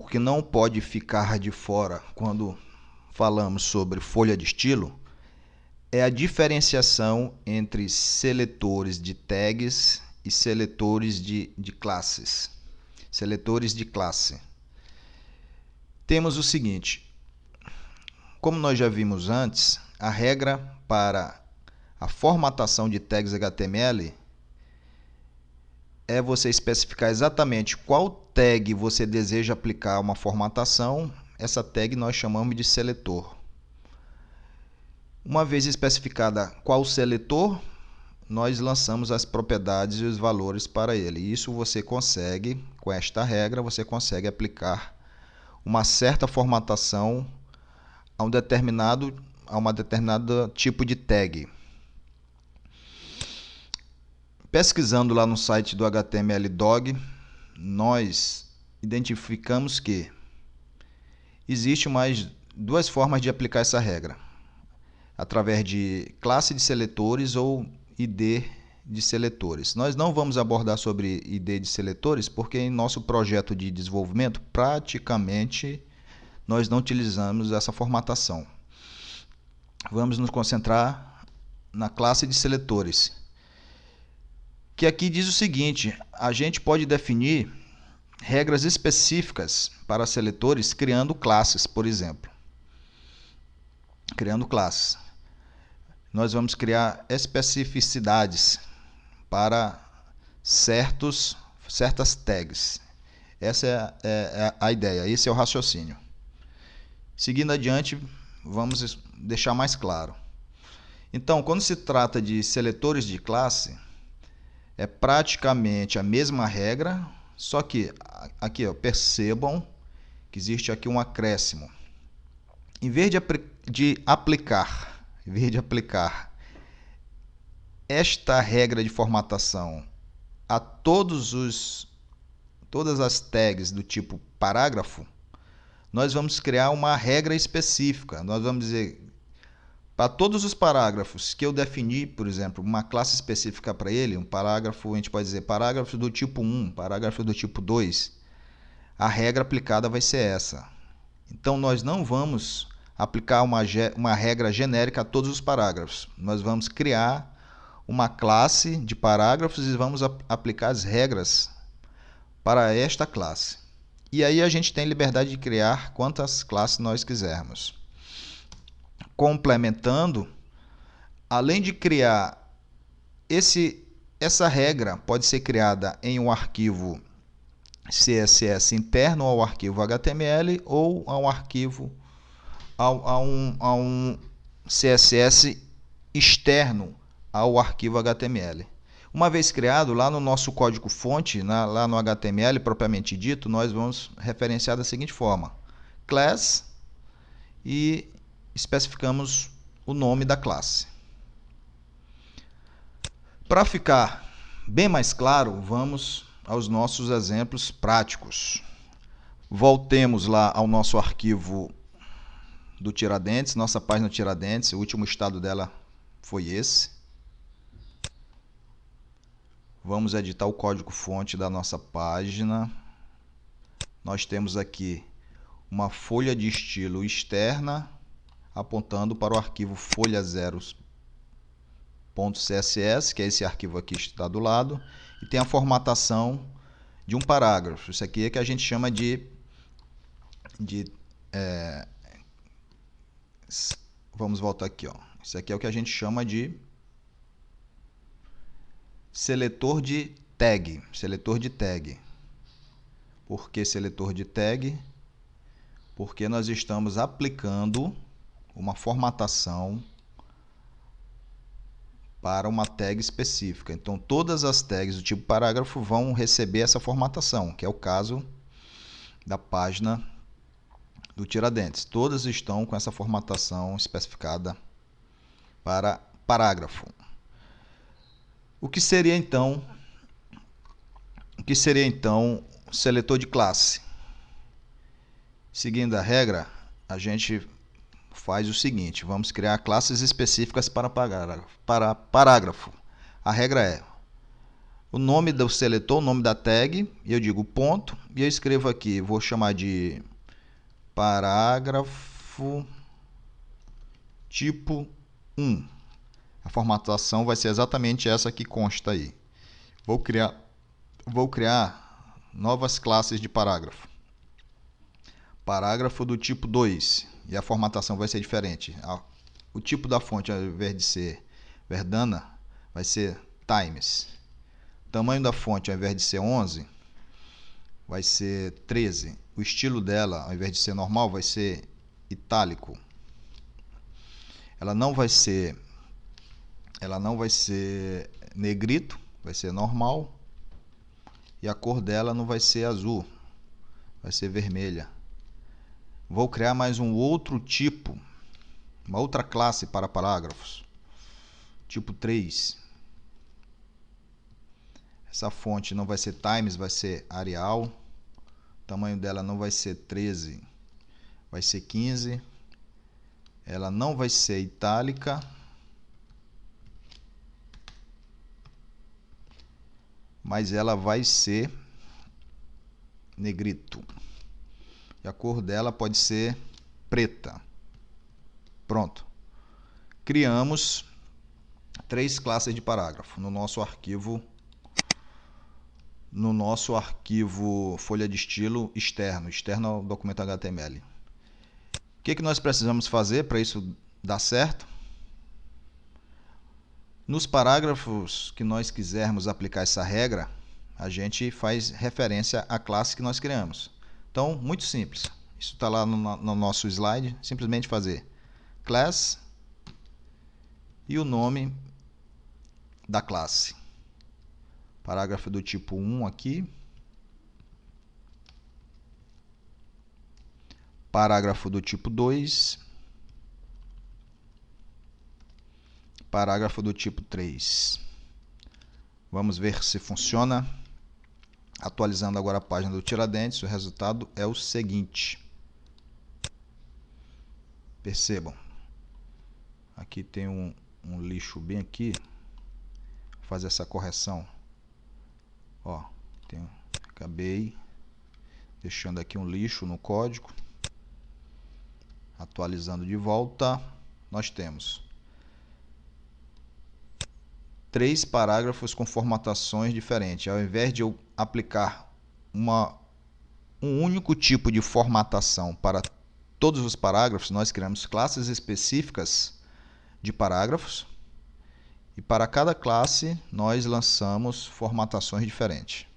tópico que não pode ficar de fora quando falamos sobre folha de estilo é a diferenciação entre seletores de tags e seletores de classes. Seletores de classe. Temos o seguinte: como nós já vimos antes, a regra para a formatação de tags HTML é você especificar exatamente qual tag você deseja aplicar uma formatação. Essa tag nós chamamos de seletor. Uma vez especificada qual seletor, nós lançamos as propriedades e os valores para ele. Isso você consegue, com esta regra, você consegue aplicar uma certa formatação a uma determinada tipo de tag. Pesquisando lá no site do HTMLdog, nós identificamos que existe mais duas formas de aplicar essa regra: através de classe de seletores ou ID de seletores. Nós não vamos abordar sobre ID de seletores porque em nosso projeto de desenvolvimento praticamente nós não utilizamos essa formatação. Vamos nos concentrar na classe de seletores, que aqui diz o seguinte: a gente pode definir regras específicas para seletores criando classes, por exemplo. Criando classes. Nós vamos criar especificidades para certas tags. Essa é a ideia, esse é o raciocínio. Seguindo adiante, vamos deixar mais claro. Então, quando se trata de seletores de classe, é praticamente a mesma regra, só que aqui percebam que existe aqui um acréscimo. Em vez de aplicar esta regra de formatação a todas as tags do tipo parágrafo, nós vamos criar uma regra específica. Nós vamos dizer, para todos os parágrafos que eu defini, por exemplo, uma classe específica para ele, um parágrafo, a gente pode dizer parágrafo do tipo 1, parágrafo do tipo 2, a regra aplicada vai ser essa. Então, nós não vamos aplicar uma regra genérica a todos os parágrafos. Nós vamos criar uma classe de parágrafos e vamos aplicar as regras para esta classe. E aí a gente tem liberdade de criar quantas classes nós quisermos. Complementando, além de criar essa regra pode ser criada em um arquivo CSS interno ao arquivo HTML ou a um CSS externo ao arquivo HTML. Uma vez criado, lá no nosso código-fonte, lá no HTML propriamente dito, nós vamos referenciar da seguinte forma: class, e especificamos o nome da classe. Para ficar bem mais claro, vamos aos nossos exemplos práticos. Voltemos lá ao nosso arquivo do Tiradentes, nossa página Tiradentes, o último estado dela foi esse. Vamos editar o código-fonte da nossa página. Nós temos aqui uma folha de estilo externa apontando para o arquivo folha0.css, que é esse arquivo aqui que está do lado, e tem a formatação de um parágrafo. Isso aqui é que a gente chama vamos voltar aqui, ó. Isso aqui é o que a gente chama de seletor de tag. Por que seletor de tag? Porque nós estamos aplicando uma formatação para uma tag específica. Então, todas as tags do tipo parágrafo vão receber essa formatação, que é o caso da página do Tiradentes. Todas estão com essa formatação especificada para parágrafo. O que seria então seletor de classe? Seguindo a regra, a gente faz o seguinte: vamos criar classes específicas para parágrafo. A regra é: o nome do seletor, o nome da tag, e eu digo ponto, e eu escrevo aqui, vou chamar de parágrafo tipo 1. A formatação vai ser exatamente essa que consta aí. Vou criar novas classes de parágrafo. Parágrafo do tipo 2, e a formatação vai ser diferente. O tipo da fonte, ao invés de ser Verdana, vai ser Times. O tamanho da fonte, ao invés de ser 11, vai ser 13. O estilo dela, ao invés de ser normal, vai ser itálico. Ela não vai ser negrito, vai ser normal. E a cor dela não vai ser azul, vai ser vermelha. Vou criar mais um outro tipo, uma outra classe para parágrafos, tipo 3. Essa fonte não vai ser Times, vai ser Arial. O tamanho dela não vai ser 13, vai ser 15. Ela não vai ser itálica. Mas ela vai ser negrito. E a cor dela pode ser preta. Pronto. Criamos 3 classes de parágrafo no nosso arquivo folha de estilo externo ao documento HTML. O que nós precisamos fazer para isso dar certo? Nos parágrafos que nós quisermos aplicar essa regra, a gente faz referência à classe que nós criamos. Então, muito simples. Isso está lá no nosso slide. Simplesmente fazer class e o nome da classe. Parágrafo do tipo 1 aqui. Parágrafo do tipo 2. Parágrafo do tipo 3. Vamos ver se funciona. Atualizando agora a página do Tiradentes, o resultado é o seguinte. Percebam. Aqui tem um lixo bem aqui. Vou fazer essa correção. Ó, acabei deixando aqui um lixo no código. Atualizando de volta, nós temos 3 parágrafos com formatações diferentes. Ao invés de eu aplicar um único tipo de formatação para todos os parágrafos, nós criamos classes específicas de parágrafos. E para cada classe, nós lançamos formatações diferentes.